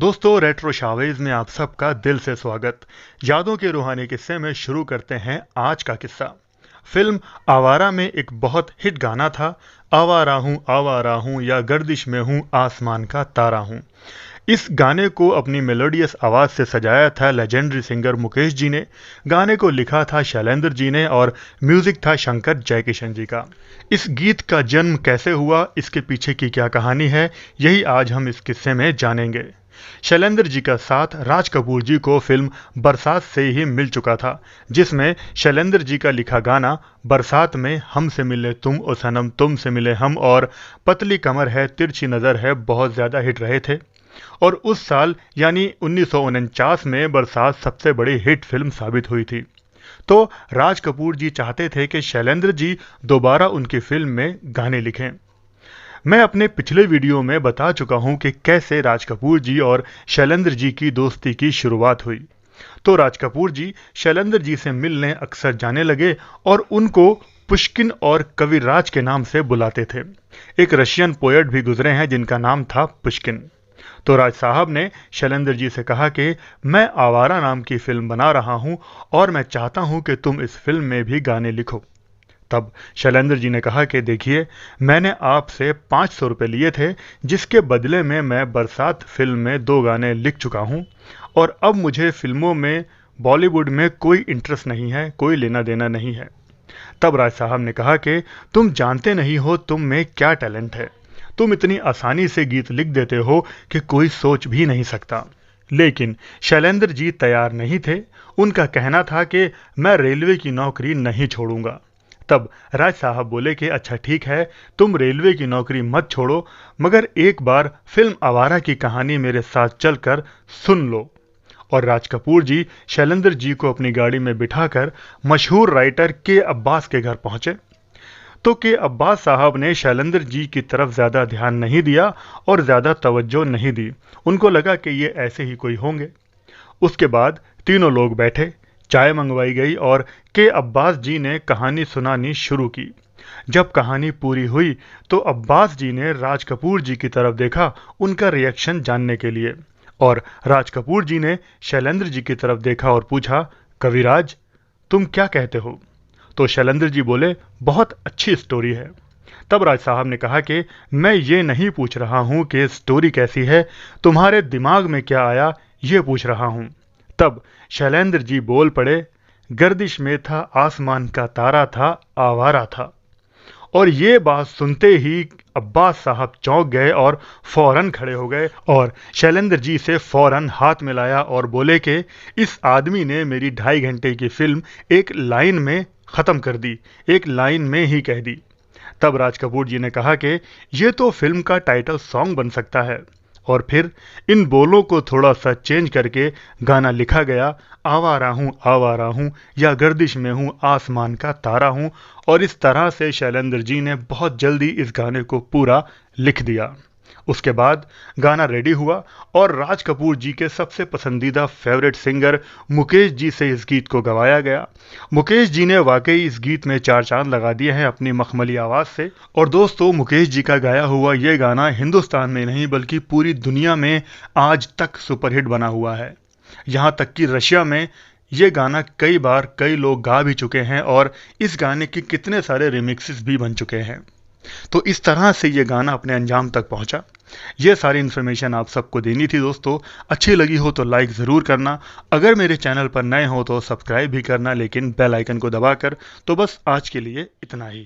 दोस्तों, retro Chavez में आप सबका दिल से स्वागत। यादों के रूहानी किस्से में शुरू करते हैं आज का किस्सा। फिल्म आवारा में एक बहुत हिट गाना था, आवारा हूँ या गर्दिश में हूँ आसमान का तारा हूँ। इस गाने को अपनी मेलोडियस आवाज से सजाया था लेजेंडरी सिंगर मुकेश जी ने। गाने को लिखा था शैलेंद्र जी ने और म्यूजिक था शंकर जयकिशन जी का। इस गीत का जन्म कैसे हुआ, इसके पीछे की क्या कहानी है, यही आज हम इस किस्से में जानेंगे। शैलेंद्र जी का साथ राज कपूर जी को फिल्म बरसात से ही मिल चुका था, जिसमें शैलेंद्र जी का लिखा गाना बरसात में हमसे मिले तुम ओ सनम तुमसे मिले हम और पतली कमर है तिरछी नज़र है बहुत ज़्यादा हिट रहे थे। और उस साल यानी 1949 में बरसात सबसे बड़ी हिट फिल्म साबित हुई थी। तो राज कपूर जी चाहते थे कि शैलेंद्र जी दोबारा उनकी फिल्म में गाने लिखें। मैं अपने पिछले वीडियो में बता चुका हूं कि कैसे राज कपूर जी और शैलेंद्र जी की दोस्ती की शुरुआत हुई। तो राज कपूर जी शैलेंद्र जी से मिलने अक्सर जाने लगे और उनको पुष्किन और कविराज के नाम से बुलाते थे। एक रशियन पोएट भी गुजरे हैं जिनका नाम था पुष्किन। तो राज साहब ने शैलेंद्र जी से कहा कि मैं आवारा नाम की फिल्म बना रहा हूं और मैं चाहता हूं कि तुम इस फिल्म में भी गाने लिखो। तब शैलेंद्र जी ने कहा कि देखिए, मैंने आपसे 500 रुपये लिए थे, जिसके बदले में मैं बरसात फिल्म में 2 गाने लिख चुका हूं और अब मुझे फिल्मों में बॉलीवुड में कोई इंटरेस्ट नहीं है, कोई लेना देना नहीं है। तब राज साहब ने कहा कि तुम जानते नहीं हो तुम में क्या टैलेंट है, तुम इतनी आसानी से गीत लिख देते हो कि कोई सोच भी नहीं सकता। लेकिन शैलेंद्र जी तैयार नहीं थे। उनका कहना था कि मैं रेलवे की नौकरी नहीं छोड़ूंगा। तब राज साहब बोले कि अच्छा ठीक है, तुम रेलवे की नौकरी मत छोड़ो, मगर एक बार फिल्म आवारा की कहानी मेरे साथ चलकर सुन लो। और राज कपूर जी शैलेंद्र जी को अपनी गाड़ी में बिठाकर मशहूर राइटर के अब्बास के घर पहुंचे। तो के अब्बास साहब ने शैलेंद्र जी की तरफ ज़्यादा ध्यान नहीं दिया और ज़्यादा तवज्जो नहीं दी। उनको लगा कि ये ऐसे ही कोई होंगे। उसके बाद तीनों लोग बैठे, चाय मंगवाई गई और के अब्बास जी ने कहानी सुनानी शुरू की। जब कहानी पूरी हुई तो अब्बास जी ने राज कपूर जी की तरफ देखा, उनका रिएक्शन जानने के लिए। और राज कपूर जी ने शैलेंद्र जी की तरफ देखा और पूछा, कविराज तुम क्या कहते हो? तो शैलेंद्र जी बोले, बहुत अच्छी स्टोरी है। तब राज साहब ने कहा कि मैं ये नहीं पूछ रहा हूं कि स्टोरी कैसी है, तुम्हारे दिमाग में क्या आया ये पूछ रहा हूं। तब शैलेंद्र जी बोल पड़े, गर्दिश में था आसमान का तारा था आवारा था। और ये बात सुनते ही अब्बास साहब चौंक गए और फौरन खड़े हो गए और शैलेंद्र जी से फौरन हाथ मिलाया और बोले कि इस आदमी ने मेरी 2.5 घंटे की फिल्म एक लाइन में ख़त्म कर दी, एक लाइन में ही कह दी। तब राज कपूर जी ने कहा कि ये तो फिल्म का टाइटल सॉन्ग बन सकता है। और फिर इन बोलों को थोड़ा सा चेंज करके गाना लिखा गया, आवारा हूँ या गर्दिश में हूँ आसमान का तारा हूँ। और इस तरह से शैलेंद्र जी ने बहुत जल्दी इस गाने को पूरा लिख दिया। उसके बाद गाना रेडी हुआ और राज कपूर जी के सबसे पसंदीदा फेवरेट सिंगर मुकेश जी से इस गीत को गवाया गया। मुकेश जी ने वाकई इस गीत में 4 चांद लगा दिए हैं अपनी मखमली आवाज़ से। और दोस्तों, मुकेश जी का गाया हुआ ये गाना हिंदुस्तान में नहीं बल्कि पूरी दुनिया में आज तक सुपरहिट बना हुआ है। यहाँ तक कि रशिया में ये गाना कई बार कई लोग गा भी चुके हैं और इस गाने के कितने सारे रिमिक्सेस भी बन चुके हैं। तो इस तरह से ये गाना अपने अंजाम तक पहुंचा। ये सारी इन्फॉर्मेशन आप सबको देनी थी दोस्तों। अच्छी लगी हो तो लाइक ज़रूर करना, अगर मेरे चैनल पर नए हो तो सब्सक्राइब भी करना, लेकिन बेल आइकन को दबाकर। तो बस आज के लिए इतना ही।